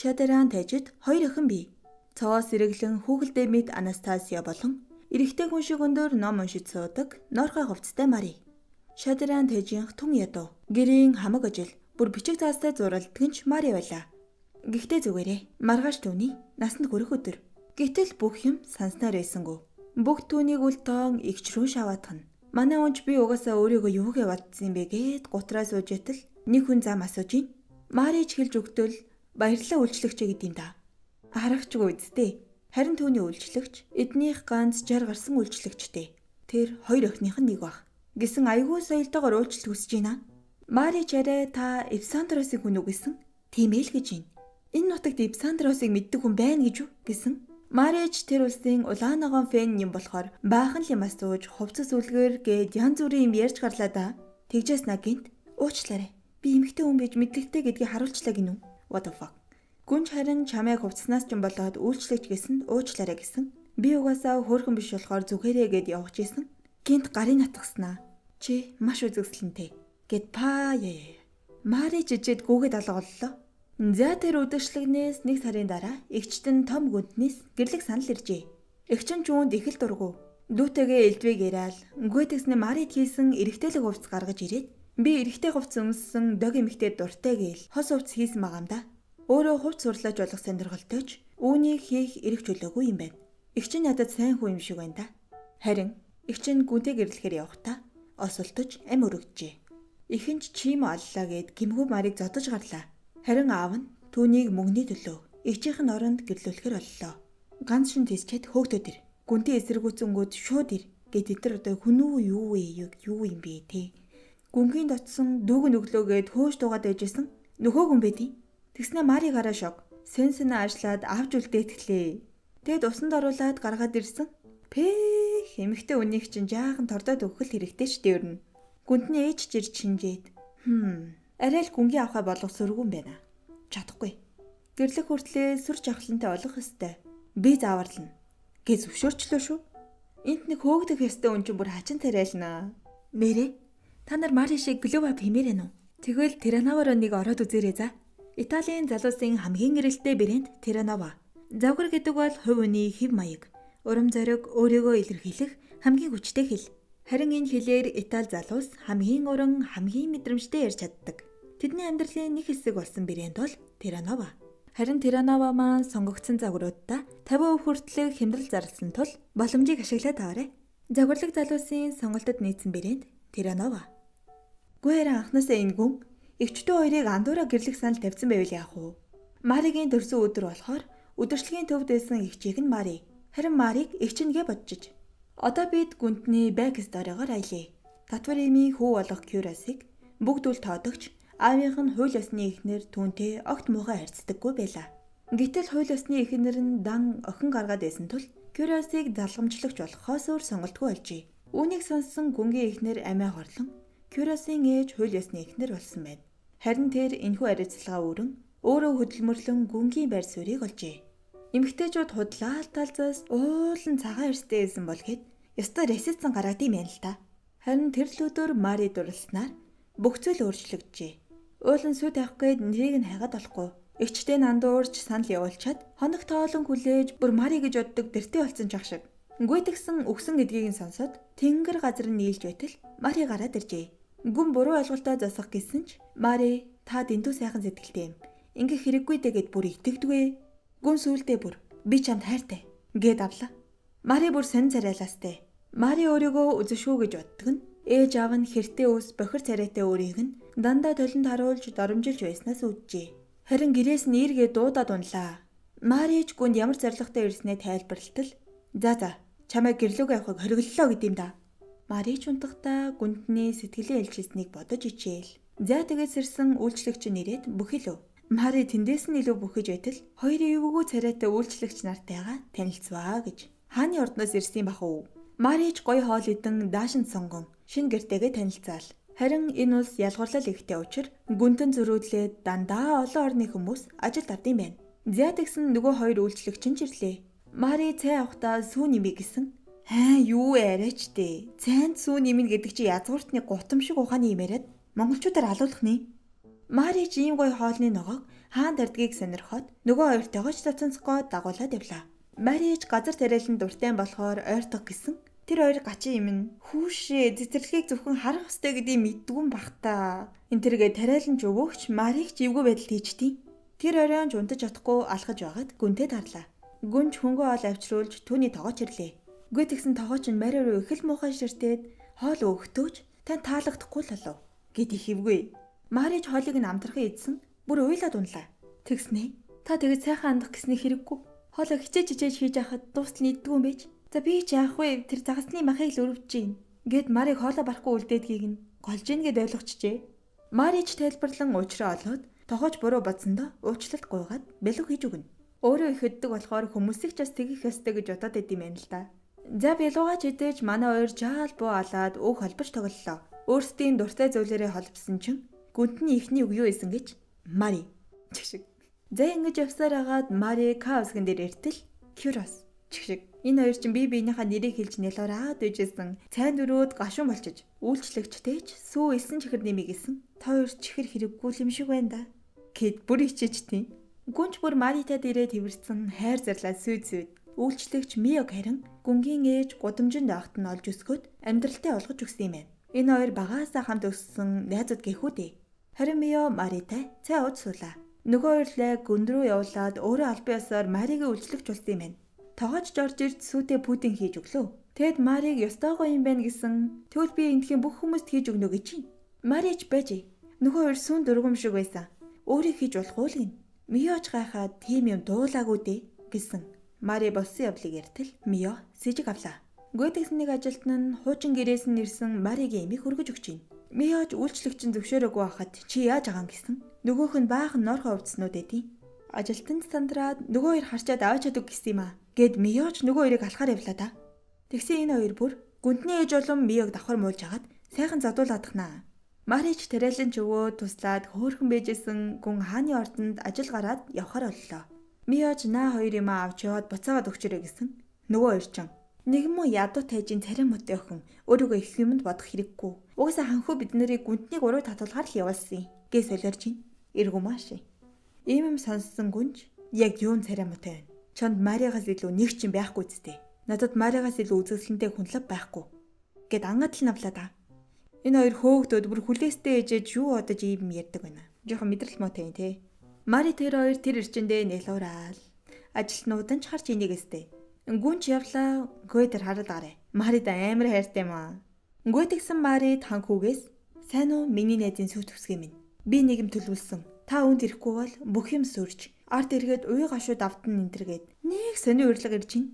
Шадаран тажид 2 охин бий. Цоос сэргэлэн хүүхэлдээ мэд Анастасия болон эрэгтэй хүн шиг өндөр ном уншиж суудаг Норхой хувцастай Мари. Шадаран тажийнх тун ядуу. Гэрийн хамаг ажил бүр бичиг заастай зуралдаг нь Мари байлаа. Гэхдээ зүгээрээ маргааш түүний насанд хүрэх өдөр. Гэтэл бүх юм санснаар байсангүй. Бүх түүнийг үл тоон игч рүү шаваадах нь. Манай унж би угаасаа өөрийгөө юугээ бодсон юм бэ гэд гутраа сууж ятал нэг хүн зам асууж ийн. Мари ч хэлж өгтөл баярлалаа үйлчлэгч гэдэг юм да. Харагчгүй үсттэй. Харин түүний үйлчлэгч эднийх ганц 60 гарсан үйлчлэгчтэй. Тэр 2 охиных нь нэг баг. Гэсэн айгүй соёлтойгоор үйлчлэл хүсэж байна. Мари ч арай та Эвсандросын хүн үг гэсэн. Тийм ээ л гэж байна. Энэ нутагт Эвсандросыг мэддэг хүн байна гэж үү гэсэн. Марич тэр улсын улаан ногоон фэн юм болохоор баахан л юм асууж хувцас үлгэр гээд янз бүрийн юм ярьж гарлаа да. Тэгжээс на гинт уучлаарай. Би эмэгтэй хүн байж мэдлэгтэй гэдгийг харуулчлаа гинүү. What the fuck. Гүнж харин чамайг хувцаснаас ч болоод үйлчлэгч гэсэн уучлаарай гэсэн. Би угаасаа хөөрхөн биш болохоор зүгээрээ гээд явж исэн. Гинт гарын натгснаа. Чи маш үзэсгэлэнтэй. Гэт па яа. Мари жижид гүгээд алголлоо. За тэр үдшилгнээс 1 сарын дараа эгчтэн том гүнтнээс гэрлэх санал иржээ. Эгчин чүүнд их л дургу. Дүүтэйгээ элдвэг яриад гүйтгснээ Марид хийсэн эрэгтэйлэг хувцас гаргаж ирээд би эрэгтэй хувцас өмссөн дог эмэгтэй дуртай гээл хос хувцас хийсэн байгаа юм да. Өөрөө хувцас сурлаач болох сонирхолтойч үүнийг хийх эрх чөлөөгүй юм байна. Эгчин надад сайн хүн юм шиг байна да. Харин эгчин гүнтэй гэрлэхээр явахдаа осолдож ам өргөжжээ. Ихэнч чим оллаа гэд гимгүү Марийг зодож гарлаа. Харин аав нь түүнийг мөнгөний төлөө эгчийнх нь оронд гэрлүүлэхээр боллоо. Ганц шин тисчэд хөөгдөд ир. Гүнтэй эсэргүүцэнгүүд шууд ир. Гэт тэр одоо хүн үү юу юм бэ те. Гүнгийн дотсон дүүгэн өглөөгээд хөөж дуугаад байжсэн нөхөө хүн байдیں۔ Тэгснэ Мари гараа шог. Сэнсэн аашлаад авж үлдээтглээ. Тэгэд усанд оруулаад гаргаад ирсэн. Пээ эмэгтэй үнийх чинь жаахан тордоод өгөх хэрэгтэй ч дээ өрнө. Гүнтний ээж ч ирж шинжээд. Арай л гүнгийн авахаа болгох сөргүүн байна. Чадахгүй. Гэрлэх хүртлээ сүр жавхлантай олох ёстой. Би зааварлана. Гэ зөвшөөрчлөө шүү. Энд нэг хөөгдөх ёстой хүн чинь бүр хачин тариалнаа. Мэрэ, та нар Мари шиг глобал хэмээр ээ нү? Тэгвэл Терранаваро нэг ороод үзээрэй за. Италийн залуусын хамгийн эрэлттэй брэнд Терранова. Завгар гэдэг бол хувь хүний хэв маяг. Урам зориг, өөрийгөө илэрхийлэх хамгийн хүчтэй хэл. Харин энэ хэлээр Итали залуус хамгийн уран, хамгийн мэдрэмжтэй ярьж чаддаг. Тэдний амьдралын нэг хэсэг болсон брэнд бол Терранова. Харин Терранова маань сонгогдсон загваруудаа 50% хүртэлх хямдрал зарласан тул боломжийг ашиглаад аваарай. Загварлаг залуусын сонголтод нийцсэн брэнд Терранова. Гүрэн анхнаасаа энэ гүн эгчтэй хоёрыг андуураа гэрлэх санал тавьсан байвал яах вэ? Маригийн төрсөн өдөр болохоор өдөрчлөгийн төвд байсан эгчийг нь Мари. Харин Марийг эгчнэгээ бодчих. Одоо бид гүнтний бэк сториогоор аялъя. Татвар эмийн хүү болох Кюрасыг бүгд үл тоодогч аавынх нь хууль ёсны эхнэр түүнтэй огт муухай харьцдаггүй байлаа. Гэтэл хууль ёсны эхнэр нь дан охин гаргаад байсан тул Кюрасыг залгамжлагч болохоос өөр сонголтгүй болжээ. Үүнийг сонссон гүнгийн эхнэр амиа хорлон Кюрасын ээж хууль ёсны эхнэр болсон байна. Харин тэр энэхүү харилцалгаа өрн өөрөө хөдөлмөрлөн гүнгийн байр суурийг олжээ. Эмэгтэйчүүд худлаа талзаас уулан цагаан эрстэй байсан бол хэд ёстой ресицэн гараад юм байна л та. Харин тэр л өдөр Мари дурласнаар бүх зүйл өөрчлөгджээ. Уулан сүд авах гээд нэрийг нь хайгаад болохгүй. Эгчтэй нандуурч санал явуулчаад хоног тоолон хүлээж бүр Мари гэж боддог дэртэй болсон ч ах шиг. Гүйтгсэн өгсөн гэдгийг нь сонсоод тэнгэр газар нь нийлж байтал Мари гараад иржээ. Гүн буруу ойлголтоо засах гэсэн ч Мари та дэндүү сайхан сэтгэлтэй юм. Ингээ хэрэггүй дэгэд бүр итгэдэггүй. Гүн сүулдэ бүр би чамд хайртай гээд авлаа. Мари бүр сонь царайлаастай. Мари өөрийгөө үзэшгүй гэж боддог нь ээж аав нь хэртэй ус бохир царайтай өөрийг нь дандаа толинд харуулж доромжилж байснаас үджээ. Харин гэрээс нь эргээ дуудаад унлаа. Мари ч гүнд ямар зоригтой ирснээ тайлбарлалтал за чамайг гэрлүүг авахыг хориглолоо гэдэм да. Мари ч унтахдаа гүндний сэтгэлээ илчилсэнийг бодож ичээл. За тэгээд сэрсэн үйлчлэгч нэрээд бүхэлв. Мари тэндээс нь илүү бүхэж байтал хоёрын эвгүй царайтай үйлчлэгч нартайгаа танилцваа гэж. Хааны ордноос ирсэн бах уу? Мари ч гоё хоол идэн даашин сонгон шин гэртээгээ танилцаал. Харин энэ улс ялгуурлал ихтэй учир гүнтэн зөрүүдлээд дандаа олон орны хүмүүс ажилд авдсан байна. За тэгсэн нөгөө хоёр үйлчлэгч нь ирлээ. Мари цай авахдаа сүү нэмий гэсэн. Юу арайч дээ. Цайнд сүү нэмнэ гэдэг чи язгууртны гутам шиг ухааны юм яриад монголчуудаар алуулах нэ. Мари ч ийм гоё хоолны ногоог хаан дардгийг сонирхоод нөгөө хоёртойгоо ч цацанцгоо дагуулад явлаа. Марич газар тариалан дуртай болохоор ойртох гэсэн. Тэр хоёр гачийн юм нь хүүшээ цэцэрлэгийг зөвхөн харах ёстой гэдгийг мэддгүн бах та. Энтергээ тариалан ч өгөөч Марийг ч эвгүй байдалд хийчтий. Тэр оройн ч унтаж чадахгүй алхаж байгаад гүнтэй тарлаа. Гүнж хөнгөө ол авчруулж түүний тогооч ирлээ. Гүй тэгсэн тогооч нь Мари руу их л муухай ширтээд хоол өгөхдөөч тань таалагдахгүй л болов гэд их эвгүй. Марич хоолыг нь амтрахын идсэн бүр уйлаад унлаа. Тэгснэ та тэгээд сайхан андах гэсний хэрэггүй. Хоолоо хичээж хийж яхад дуустал нийддгүй юм байж. За би ч яах вэ? Тэр загасны махыг л өрөвж гин. Гэт Марийг хоолоо барахгүй үлдээдгийг нь голж ийн гэд ойлгочихжээ. Марич тайлбарлан уучраа олоод тогооч буруу бодсондоо уучлалт гуйгаад бэлэг хийж өгнө. Өөрөө их өддөг болохоор хүмүүсийг ч бас тэгэх ёстой гэж бодоод идэм юм л да. За бэлгуугач идэж манай хоёр жаал буу алаад өг холбож тоглолоо. Өөрсдийн дуртай зүйлээрээ холбосон чинь гүнтний ихний үг юу исэн гэж Мари чигшиг. За ингэж явсаар агаад Мари каусган дээр иртэл Кюрос чигшиг. Энэ хоёр чинь бие биенийхээ нэрийг хэлж нялуураад үйжсэн. Цайн дөрөөд гашуун болчиж үйлчлэгчтэйч сүү элсэн чихэр нэмий гэсэн. Та хоёр чихэр хэрэггүй юм шиг байна да. Гэт бүр ичээчтیں۔ Гүнч бүр Маритай дээрээ тэрсэн хайр зарлаад сүйд. Үйлчлэгч Миог харин гүнгийн ээж гудамжинд байхад нь олж өсгөөд амьдралтай олгож өгсөн юм байна. Энэ хоёр багаасаа хамт өссөн найзууд гэхүү дээ. Харин Мио Маритай цай ууж суулаа. Нөгөө хоёрлаа гүн рүү явуулаад өөрөө албан ёсоор Марийг үйлчлэгч болсон юм байна. Тогооч Жорж ирж сүйтэй пудинг хийж өглөө. Тэгэд Марийг ёстойгоо юм байна гэсэн. Тэгвэл би эндхийн бүх хүмүүст хийж өгнө гэж чинь. Марич байж. Нөгөө хоёр сүүн дургум шиг байсан. Өөрийг хийж болохгүй л гин. Миоч гайхаад тийм юм дуулаагүй дээ гэсэн. Мари болсон явдлыг яртал Мио сэжиг авлаа. Гүйтгэснийг ажилтан нь хуучин гэрээс нь ирсэн Маригийн эмийг хөргөж өгч байна. Миоч үйлчлэгчин зөвшөөрөөгүй хахад чи яаж агаан гэсэн. Нөгөөх нь баахан норхоо өвдснүүд эдий. Ажилтанд сандраад нөгөө хоёр харчаад аваачаад үг гэсэн юм аа. Гэд Миоч нөгөө хоёрыг алхаар явлаа да. Тэгсэн энэ хоёр бүр гүнтний ээж болон Миог давхар муулж агаад сайхан задуулаадахнаа. Марич тариалан ч өвөө туслаад хөөхөн бэжсэн гүн хааны ордонд ажил гараад явхаар боллоо. Миоч наа хоёр юм авч яваад буцаагаад өгчөрэй гэсэн. Нөгөө хоёр ч нэгэн муу ядуу тайжийн царим мөтэй охин өөрийгөө их юмд бодох хэрэггүй. Угсаа ханхуу бид нарыг гүнтнийг уруу татуулахар л явуулсан гээ солиорж ин. Эргүү мааши. Ийм юм сонссон гүнж яг юун царим мөтэй байна. Чонд Маригаас илүү нэг ч юм байхгүй зү. Надад Маригаас илүү үзэсгэлэнтэй хүнлэг байхгүй. Гэт ангад л навлаа да. Энэ хоёр хөөгдөд бүр хүлээстэй ээжэж юу одож ийм ярьдаг байна. Жохон мэдрэл муутай юм те. Мари тэр хоёр тэр ирчэндээ нэлуураад ажилтнууд нь ч харж инээгээстэй. Гүнч явлаа гойдэр хараад гараа. Марид амар хайртай юм аа. Гүйтгэсэн Марид ханхүүгээс сайн уу миний найзын сүйт төсгөө минь. Би нэг юм төлөвлөсөн. Та үүнд ирэхгүй бол бүх юм сүрж ард эргээд уй гашуу давтан энтергээд нэг сони урилга ирж гин.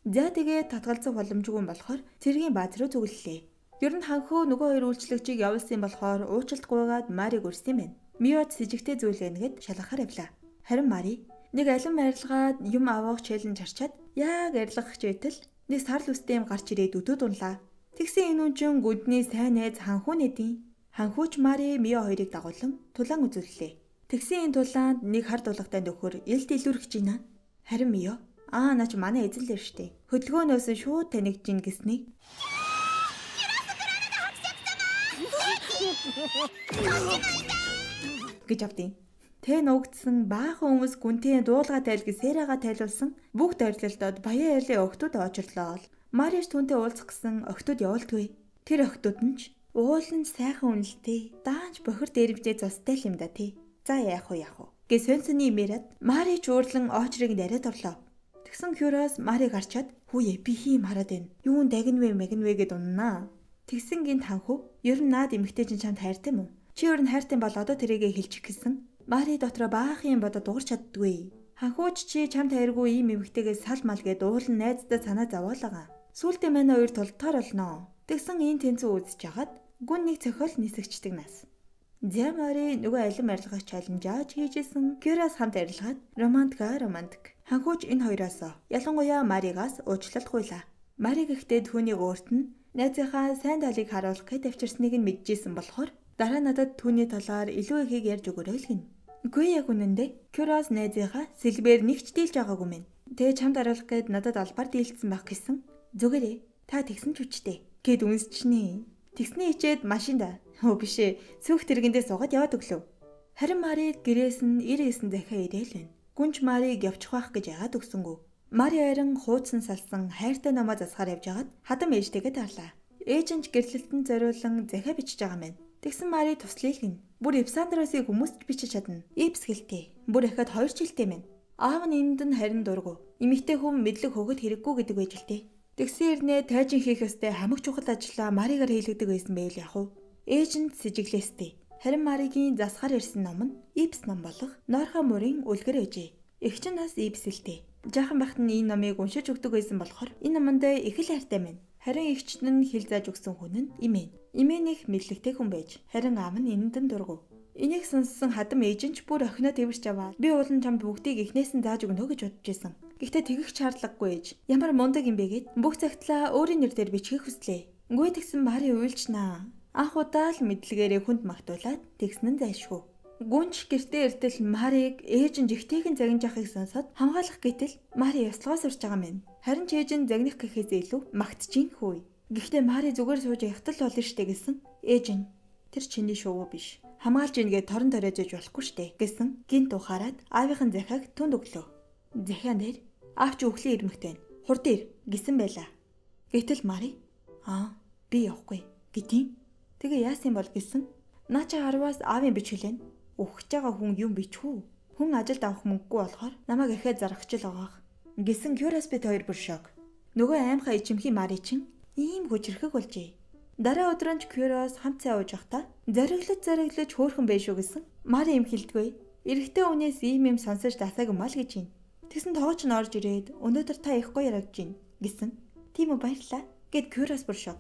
За тэгээ татгалзах боломжгүй болохоор цэргийн бааз руу зүгэллээ. Ер нь ханхөө нөгөө хоёр үйлчлэгчийг явуулсан болохоор уучлалт гуйгаад Мариг өрсөн юм байна. Миод с ิจ гтэй зүйл байна гэд шалгахаар явлаа. Харин Мари нэг алин арилгаад юм авах челленж харчаад яг арилгах чийтэл нэг сарл үстэй юм гарч ирээд өдөөд унлаа. Тэгсэн энэ үнчин гүдний сайн найз ханхүү нэдийн. Ханхүүч Мари Мио хоёрыг дагуулan тулаан үзүүллээ. Тэгсэн энэ тулаанд нэг хар дулгатай нөхөр илт илүүрхэж байна. Харин Мио наач манай эзэн л штэ. Хөдөлгөөнөөс шууд танигж гин гэсний. гэж авдیں۔ Тэ нуугдсан баахан хүмүүс гүнтийн дуулга тайлг сэрага тайлуулсан бүгд ойрлолтод баян ярлын охтууд очрлоо. Мариш түнтэй уулзах гэсэн охтууд явуулдгүй. Тэр охтууд нь ч уулын сайхан үнэлтэй даанч бохир дээрвжээ цустай л юм да тий. За яах вэ гэ сонсоны имэрад Марич уурлан очрыг яриад орлоо. Тэгсэн Кюрос Мариг харчаад хүүе би хийм хараад байна. Юун дагнвэ мэгнвэ гэд уннаа. Тэгсэн гинт ханхүү ер нь наад эмэгтэй чинь чамд хайртай юм уу? Чи ер нь хайртай бол одоо тэрийгэ хэлчих гэсэн. Мари дотроо баах юм бодоод дуурч чаддгүй. Ханхууч чи чамд хайргүй ийм эмэгтэйгээс сал мал гэд уулын найздаа санаа зовоолгаа. Сүүлдээ манай хоёр тултаар болноо. Тэгсэн энэ тэнцүү үзэж хагаад гүн нэг цохол нисэгчдэг нас. Зэмари нөгөө алим арилгах чаленжаач хийжсэн. Кюрас хамт арилгаад романтик. Ханхууч энэ хоёроос ялангуяа Маригаас уучлалт гуйлаа. Мари гэхдээ түүнийг өөрт нь найзынхаа сайн талыг харуулах гэж авчирсныг нь мэдчихсэн болохоор дараа надад түүний талаар илүү ихийг ярьж өгөөрэй л гин. Үгүй яг үнэндээ Кюрос найзынхаа сэлбээр нэгч дийлж байгаагүй мэн. Тэгээ чамд харуулах гээд надад албаар дийлдсэн байх гэсэн. Зүгээрээ та тэгсэн ч үчтэй. Гэд үнсчнээ. Тэгсний хичээд машинда. Өө бишээ. Сүүх тэргэндээ суугаад яваад өглөө. Харин Мари гэрээс нь 99 захиа ирээл байна. Гүнж Марийг явчих байх гэж яагаад өгсөнгөө. Мари харин хуудсан салсан хайртай намаа засахаар явж хагаад хадам ээжтэйгээ таарлаа. Ээж нь гэрлэлтэн зориулан захиа бичиж байгаа мэн. Тэгсэн Мари туслая л гин. Бүр Евсандросыг хүмүүст бичиж чадна. Ипс гэлтэй. Бүр ахад 2 жилтэй мэн. Аав нь энд нь харин дургу. Эмэгтэй хүн мэдлэг хөгөд хэрэггүй гэдэг байж л тээ. Тэгсэн хэрнээ тайжин хийх ёстой хамаг чухал ажлаа Маригаар хийлгдэг байсан байл яах вэ? Ээж нь сэжиглээстэй. Харин Маригийн засахаар ирсэн ном нь Ипс ном болох Норха мөрийн үлгэр ээжээ. Эгч нь бас Ипс гэлтэй. Жаахан бахт нь энэ номыг уншиж өгдөг байсан болохоор энэ номонд их л хайртай мэн. Харин эгч нь хэл зааж өгсөн хүн нь Имэн. Имэн их мэдлэгтэй хүн байж. Харин аав нь энэнд нь дургу. Энийг сонссон хадам ээж нь ч бүр охиноо тэрч аваад би уулын чамд бүгдийг эхнээс нь зааж өгнө гэж бодож байсан. Гэхдээ тэгэх шаардлагагүй ээж. Ямар мундаг юм бэ гэд бүх цагтлаа өөрийн нэр дээр бичихийг хүслээ. Үгүй тэгсэн Мари уйлчнаа. Анх удаа л мэдлэгээрээ хүнд магтуулаад тэгсэн нь зайлшгүй. Гүнж гэртээ эртэл Марийг ээж нь жигтэйхэн загинж явахыг сонсоод хамгаалах гэтэл Мари яслогоо сурч байгаа мэн. Харин ч ээж нь загних гэхээс илүү магтжин хөөе. Гэхдээ Мари зүгээр сууж явтал болно штэ гэсэн. Ээж нь тэр чиний шувуу биш. Хамгаалж ийнгээ торон ториож болохгүй штэ гэсэн. Гинт ухаарад аавынхын захиаг түнд өглөө. Захиан дээр аавч өглөө ирмэгтэй. Хурд ир гэсэн байлаа. Гэтэл Мари би явахгүй гэдیں۔ Тэгээ яасан бол гэсэн. Наача 10-аас аавын бич хэлэн. Өгч байгаа хүн юм бичхүү. Хүн ажилд авах мөнгөгүй болохоор намайг ахиад зарахчил байгаах. Гэсэн Кюраспет хоёр бүр шок. Нөгөө аймхаа ичимхий Мари чин ийм хүчрэхэг болжээ. Дараа өдрөнд Кюрос хамт цай ууж байхдаа зориглож хөөхөн байшгүй гэсэн. Мари юм хэлдэггүй. Эрэгтэй хүнээс ийм юм сонсож дасаагүй мал гэж юм. Тэгсэн тоогч нь орж ирээд өнөөдөр та их гоё ярагдж байна гэсэн. Тийм үү баярлаа гэд Кюрос бүр шок.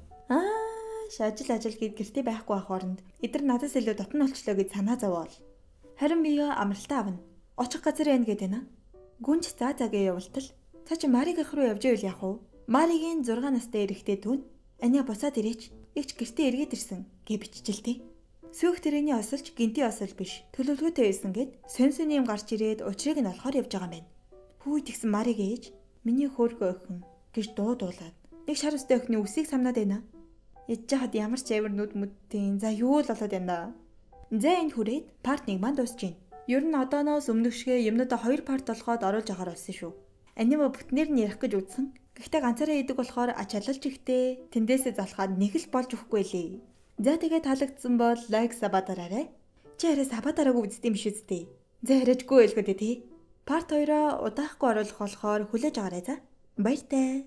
Ажил гэд гэртээ байхгүй ах оронд эдэр надаас илүү дотн олчлоо гэж санаа зовоол. Харин би амралтаа авна. Очих газар байна гэдэг нь. Гүнж заагийн явалтал цаа чи Мариг ах руу явж ивэл яах вэ? Маригийн 6 настай эрэгтэй түн аниа буцаад ирээч. Игч гэртээ эргээд ирсэн гэж биччихэлтэй. Сүйх тэрэгний осолж гинти осол биш. Төлөвлөгөөтэй байсан гэд сонь юм гарч ирээд учрыг нь олохоор явж байгаа юм байна. Хүү тэгсэн Мариг ээж миний хөөрхөн охин гэж дуулаад нэг шар өстэй охины үсийг самнаад байна. Ядж хад ямар ч авир нүд мүдтийн за юу л болоод байна. За энд хүрээд парт 1 маань дуусж байна. Ер нь одооноос өмнөшгээ юмнуудаа 2 парт болгоод оруулж агаар болсон шүү. Анима бүтнээр нь ярих гэж үзсэн. Гэхдээ ганцаараа идэг болохоор ачаалалж ихтэй тэндээсээ залхаад нэг л болж өгөхгүй лээ. За тэгээд таалагдсан бол лайк сабатараарай. Чи арай сабатараагүй үздэм биш үстэй. За харajгүй байлгүй дээ тий. Парт 2-оо удаахгүй оруулах болохоор хүлээж аваарай за. Баяртай.